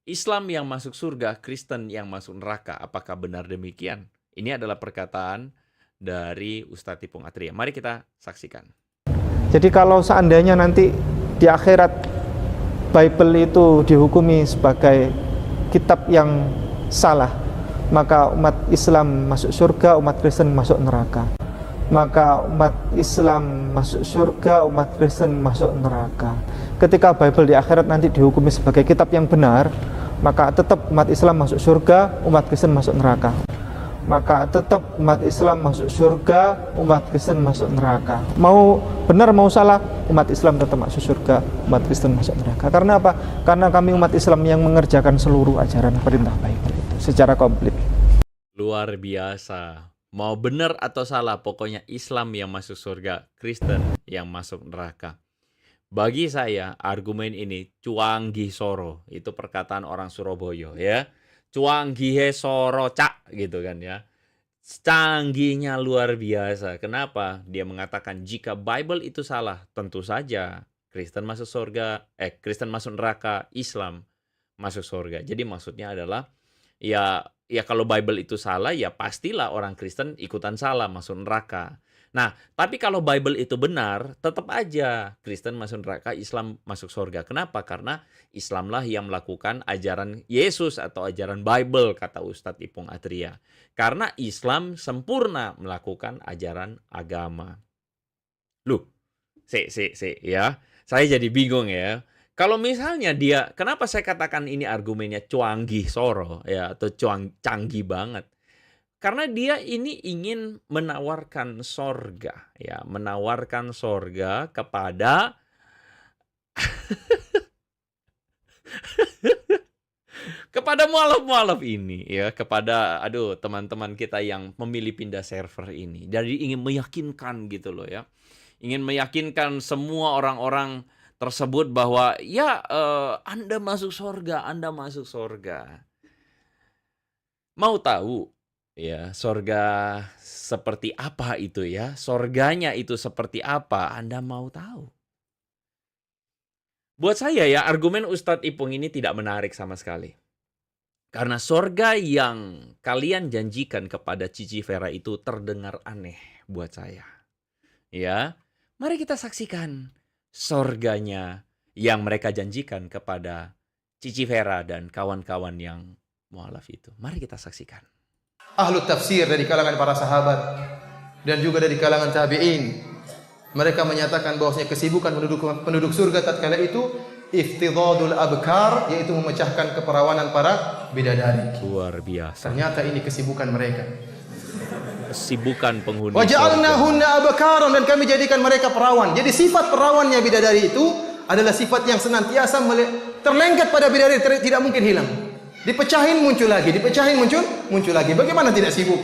Islam yang masuk surga, Kristen yang masuk neraka. Apakah benar demikian? Ini adalah perkataan dari Ustadz Ipung Atria. Mari kita saksikan. Jadi kalau seandainya nanti di akhirat Bible itu dihukumi sebagai kitab yang salah, maka umat Islam masuk surga, umat Kristen masuk neraka. Maka umat Islam masuk surga, umat Kristen masuk neraka. Ketika Bible di akhirat nanti dihukumi sebagai kitab yang benar, maka tetap umat Islam masuk surga, umat Kristen masuk neraka. Maka tetap umat Islam masuk surga, umat Kristen masuk neraka. Mau benar mau salah, umat Islam tetap masuk surga, umat Kristen masuk neraka. Karena apa? Karena kami umat Islam yang mengerjakan seluruh ajaran perintah Bible itu secara komplit. Luar biasa. Mau benar atau salah, pokoknya Islam yang masuk surga, Kristen yang masuk neraka. Bagi saya, argumen ini cuanggi soro. Itu perkataan orang Surabaya ya. Cuanggihe soro cak gitu kan ya. Canggihnya luar biasa. Kenapa? Dia mengatakan jika Bible itu salah, tentu saja Kristen masuk surga, Kristen masuk neraka, Islam masuk surga. Jadi maksudnya adalah ya kalau Bible itu salah, ya pastilah orang Kristen ikutan salah masuk neraka. Nah, tapi kalau Bible itu benar, tetap aja Kristen masuk neraka, Islam masuk surga. Kenapa? Karena Islamlah yang melakukan ajaran Yesus atau ajaran Bible, kata Ustadz Ipung Atria. Karena Islam sempurna melakukan ajaran agama. Loh, ya. Saya jadi bingung ya. Kalau misalnya dia, kenapa saya katakan ini argumennya cuanggih soro ya, atau canggih banget? Karena dia ini ingin menawarkan sorga, ya, menawarkan sorga kepada kepada mualaf-mualaf ini, ya, kepada teman-teman kita yang memilih pindah server ini. Jadi ingin meyakinkan gitu loh ya, ingin meyakinkan semua orang-orang tersebut bahwa ya Anda masuk sorga, Anda masuk sorga. Mau tahu? Ya, sorga seperti apa itu ya? Sorganya itu seperti apa? Anda mau tahu? Buat saya ya, argumen Ustadz Ipung ini tidak menarik sama sekali. Karena sorga yang kalian janjikan kepada Cici Vera itu terdengar aneh buat saya. Ya, mari kita saksikan sorganya yang mereka janjikan kepada Cici Vera dan kawan-kawan yang mualaf itu. Mari kita saksikan. Ahlu tafsir dari kalangan para sahabat dan juga dari kalangan tabi'in, mereka menyatakan bahwasanya kesibukan penduduk surga tatkala itu iftidadul abkar, yaitu memecahkan keperawanan para bidadari. Luar biasa. Ternyata ini kesibukan mereka. Kesibukan penghuni Wa ja'alnahunna abkaran, dan kami jadikan mereka perawan. Jadi sifat perawannya bidadari itu adalah sifat yang senantiasa terlengket pada bidadari, tidak mungkin hilang. Dipecahin muncul lagi, dipecahin muncul lagi. Bagaimana tidak sibuk?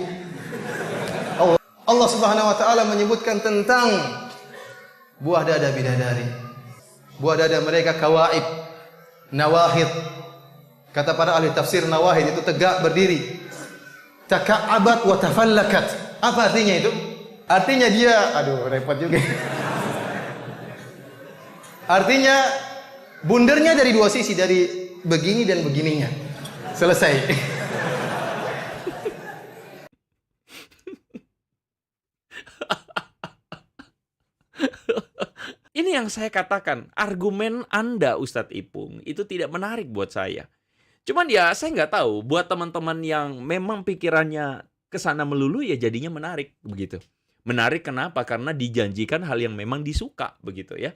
Allah Subhanahu wa taala menyebutkan tentang buah dada bidadari. Buah dada mereka kawaib, nawahid. Kata para ahli tafsir, nawahid itu tegak berdiri. Taka'abat wa tafallakat. Apa artinya itu? Artinya dia, repot juga. Artinya bundernya dari dua sisi, dari begini dan begininya. Selesai. Ini yang saya katakan, argumen Anda Ustadz Ipung itu tidak menarik buat saya. Cuman ya saya nggak tahu, buat teman-teman yang memang pikirannya kesana melulu ya jadinya menarik begitu. Menarik kenapa? Karena dijanjikan hal yang memang disuka begitu ya.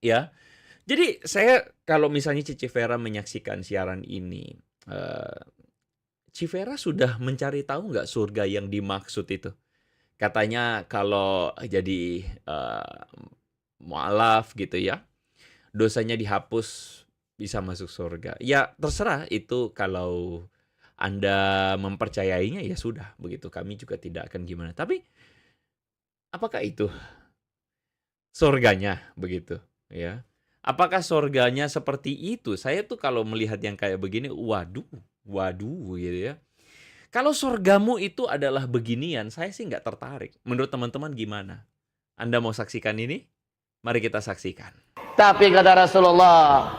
Ya. Jadi saya kalau misalnya Cici Vera menyaksikan siaran ini, Cici Vera sudah mencari tahu nggak surga yang dimaksud itu? Katanya kalau jadi mualaf gitu ya, dosanya dihapus, bisa masuk surga. Ya terserah itu, kalau Anda mempercayainya ya sudah begitu. Kami juga tidak akan gimana. Tapi apakah itu surganya begitu ya? Apakah surganya seperti itu? Saya tuh kalau melihat yang kayak begini, waduh gitu ya. Kalau surgamu itu adalah beginian, saya sih nggak tertarik. Menurut teman-teman gimana? Anda mau saksikan ini? Mari kita saksikan. Tapi kata Rasulullah,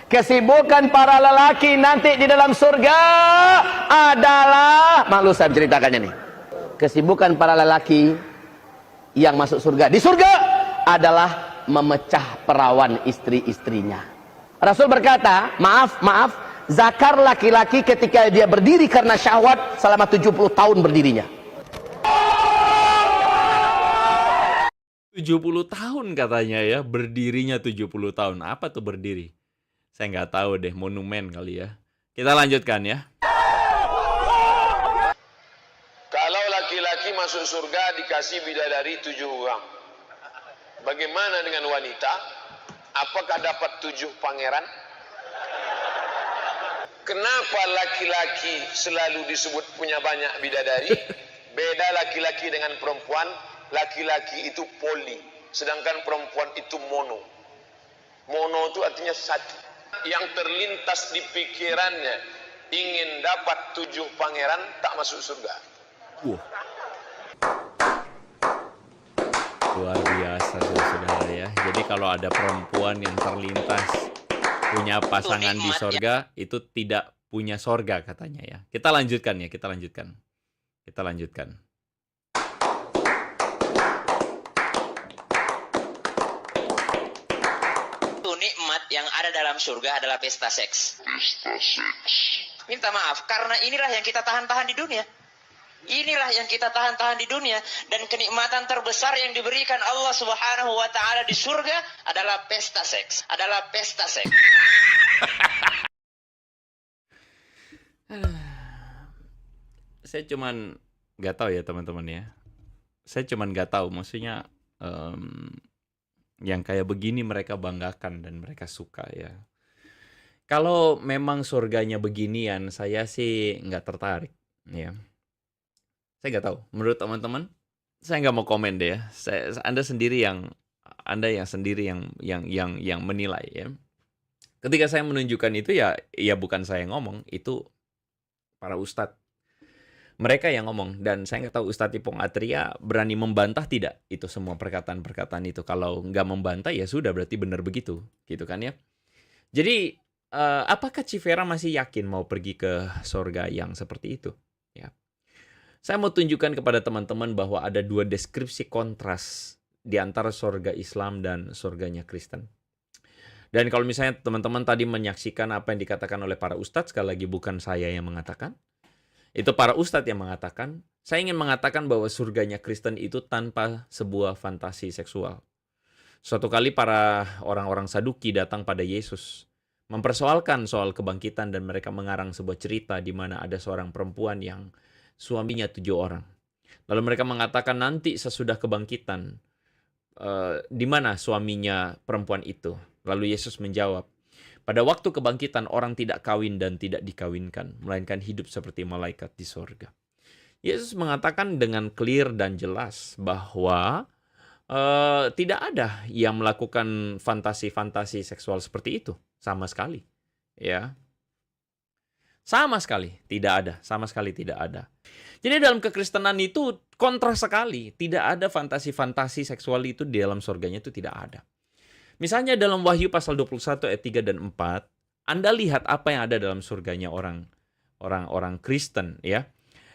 Kesibukan para lelaki nanti di dalam surga adalah, malu saya ceritakannya nih. Kesibukan para lelaki yang masuk surga di surga adalah memecah perawan istri-istrinya. Rasul berkata, maaf, zakar laki-laki ketika dia berdiri karena syahwat selama 70 tahun berdirinya. 70 tahun katanya ya, berdirinya 70 tahun. Apa tuh berdiri? Saya nggak tahu deh, monumen kali ya. Kita lanjutkan ya. Kalau laki-laki masuk surga dikasih bidadari 7 orang. Bagaimana dengan wanita? Apakah dapat 7 pangeran? Kenapa laki-laki selalu disebut punya banyak bidadari? Beda laki-laki dengan perempuan. Laki-laki itu poli, sedangkan perempuan itu mono. Mono itu artinya satu. Yang terlintas di pikirannya ingin dapat 7 pangeran, tak masuk surga. Luar biasa saudara ya. Jadi kalau ada perempuan yang terlintas punya pasangan di sorga, itu tidak punya sorga katanya ya. Kita lanjutkan ya, kita lanjutkan. Nikmat yang ada dalam surga adalah pesta seks. Minta maaf, karena inilah yang kita tahan-tahan di dunia. Inilah yang kita tahan-tahan di dunia. Dan kenikmatan terbesar yang diberikan Allah Subhanahu wa Ta'ala di surga adalah pesta seks. Saya cuman nggak tahu ya teman-teman ya. Saya cuman nggak tahu, maksudnya yang kayak begini mereka banggakan dan mereka suka ya. Kalau memang surganya beginian, saya sih nggak tertarik ya. Saya nggak tahu. Menurut teman-teman, saya nggak mau komen deh ya. Anda yang sendiri yang menilai ya. Ketika saya menunjukkan itu ya bukan saya yang ngomong, itu para ustadz. Mereka yang ngomong, dan saya nggak tahu Ustadz Ipong Atria berani membantah tidak itu semua perkataan-perkataan itu. Kalau nggak membantah ya sudah, berarti benar begitu, gitu kan ya. Jadi apakah Civera masih yakin mau pergi ke surga yang seperti itu? Ya, saya mau tunjukkan kepada teman-teman bahwa ada 2 deskripsi kontras di antara surga Islam dan surganya Kristen. Dan kalau misalnya teman-teman tadi menyaksikan apa yang dikatakan oleh para ustadz, sekali lagi bukan saya yang mengatakan. Itu para ustadz yang mengatakan. Saya ingin mengatakan bahwa surganya Kristen itu tanpa sebuah fantasi seksual. Suatu kali para orang-orang Saduki datang pada Yesus, mempersoalkan soal kebangkitan, dan mereka mengarang sebuah cerita di mana ada seorang perempuan yang suaminya 7 orang. Lalu mereka mengatakan nanti sesudah kebangkitan, di mana suaminya perempuan itu? Lalu Yesus menjawab, pada waktu kebangkitan orang tidak kawin dan tidak dikawinkan, melainkan hidup seperti malaikat di sorga. Yesus mengatakan dengan clear dan jelas bahwa tidak ada yang melakukan fantasi-fantasi seksual seperti itu sama sekali, ya. Sama sekali tidak ada. Jadi dalam kekristenan itu kontras sekali, tidak ada fantasi-fantasi seksual itu di dalam surganya, itu tidak ada. Misalnya dalam Wahyu pasal 21 ayat 3 dan 4, Anda lihat apa yang ada dalam surganya orang Kristen ya.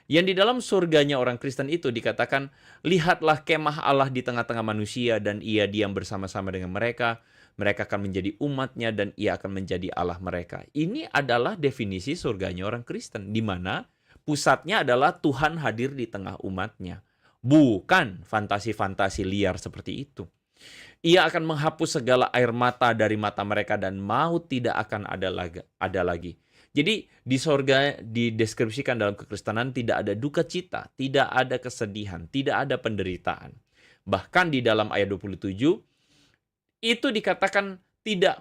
Yang di dalam surganya orang Kristen itu dikatakan, lihatlah kemah Allah di tengah-tengah manusia dan ia diam bersama-sama dengan mereka. Mereka akan menjadi umatnya dan ia akan menjadi Allah mereka. Ini adalah definisi surganya orang Kristen, di mana pusatnya adalah Tuhan hadir di tengah umatnya. Bukan fantasi-fantasi liar seperti itu. Ia akan menghapus segala air mata dari mata mereka dan maut tidak akan ada lagi. Jadi di sorga dideskripsikan dalam kekristenan tidak ada duka cita, tidak ada kesedihan, tidak ada penderitaan. Bahkan di dalam ayat 27 itu dikatakan tidak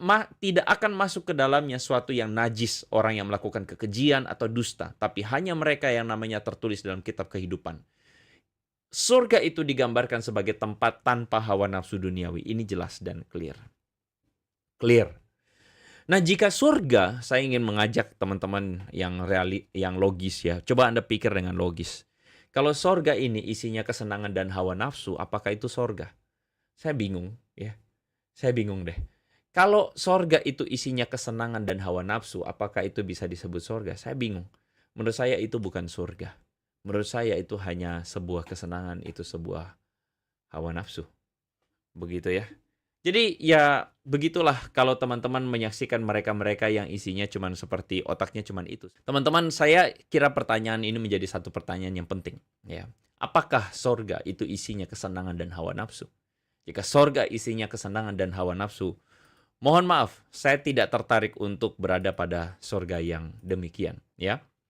akan masuk ke dalamnya suatu yang najis, orang yang melakukan kekejian atau dusta, tapi hanya mereka yang namanya tertulis dalam kitab kehidupan. Surga itu digambarkan sebagai tempat tanpa hawa nafsu duniawi. Ini jelas dan clear. Nah, jika surga, saya ingin mengajak teman-teman yang logis ya. Coba Anda pikir dengan logis. Kalau surga ini isinya kesenangan dan hawa nafsu, apakah itu surga? Saya bingung ya. Saya bingung deh. Kalau sorga itu isinya kesenangan dan hawa nafsu, apakah itu bisa disebut sorga? Saya bingung. Menurut saya itu bukan surga. Menurut saya itu hanya sebuah kesenangan, itu sebuah hawa nafsu. Begitu ya. Jadi ya begitulah kalau teman-teman menyaksikan mereka-mereka yang isinya cuman seperti otaknya cuman itu. Teman-teman, saya kira pertanyaan ini menjadi satu pertanyaan yang penting. Ya. Apakah sorga itu isinya kesenangan dan hawa nafsu? Jika sorga isinya kesenangan dan hawa nafsu, mohon maaf, saya tidak tertarik untuk berada pada sorga yang demikian. Ya.